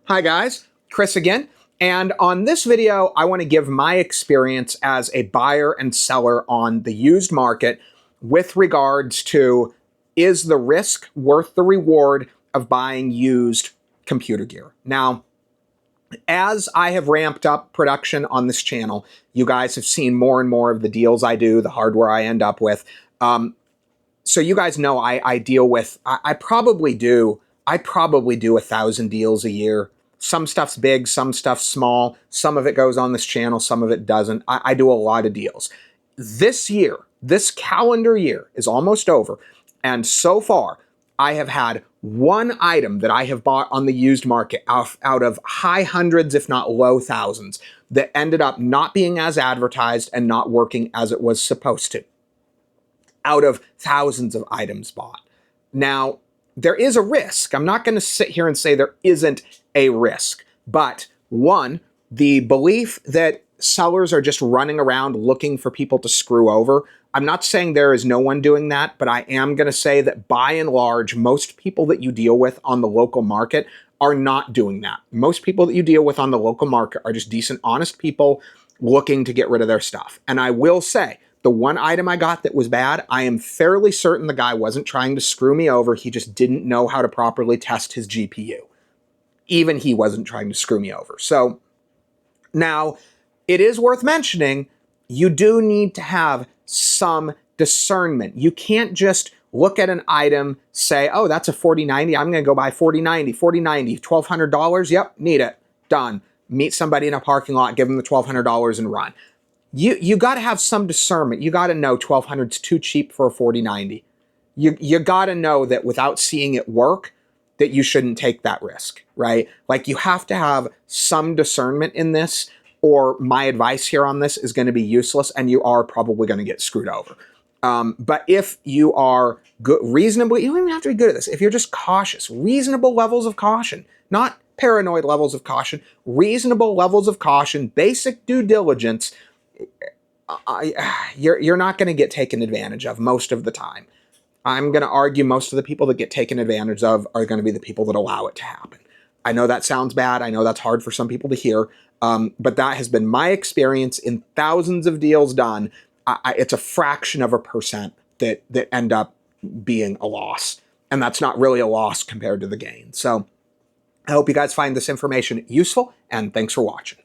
Hi guys, Chris again. And on this video, I want to give my experience as a buyer and seller on the used market with regards to, is the risk worth the reward of buying used computer gear? Now, as I have ramped up production on this channel, you guys have seen more and more of the deals I do, the hardware I end up with. So you guys know I deal with, I probably do 1,000 deals a year. Some stuff's big, some stuff's small. Some of it goes on this channel, some of it doesn't. I do a lot of deals. This year, this calendar year is almost over. And so far, I have had one item that I have bought on the used market out of high hundreds, if not low thousands, that ended up not being as advertised and not working as it was supposed to, out of thousands of items bought. Now, there is a risk. I'm not going to sit here and say there isn't a risk. But one, the belief that sellers are just running around looking for people to screw over. I'm not saying there is no one doing that, but I am going to say that by and large, most people that you deal with on the local market are not doing that. Most people that you deal with on the local market are just decent, honest people looking to get rid of their stuff. And I will say, the one item I got that was bad, I am fairly certain the guy wasn't trying to screw me over. He just didn't know how to properly test his GPU. Even he wasn't trying to screw me over. So now it is worth mentioning, you do need to have some discernment. You can't just look at an item, say, oh, that's a 4090. I'm going to go buy 4090, $1,200. Yep, need it. Done. Meet somebody in a parking lot, give them the $1,200 and run. You got to have some discernment. You got to know 1,200 is too cheap for a 4090. You got to know that without seeing it work, that you shouldn't take that risk, right? Like, you have to have some discernment in this, or my advice here on this is going to be useless, and you are probably going to get screwed over. But if you are good, reasonably, you don't even have to be good at this. If you're just cautious, reasonable levels of caution, not paranoid levels of caution, reasonable levels of caution, basic due diligence, you're not going to get taken advantage of most of the time. I'm going to argue most of the people that get taken advantage of are going to be the people that allow it to happen. I know that sounds bad. I know that's hard for some people to hear, but that has been my experience in thousands of deals done. It's a fraction of a percent that end up being a loss, and that's not really a loss compared to the gain. So I hope you guys find this information useful, and thanks for watching.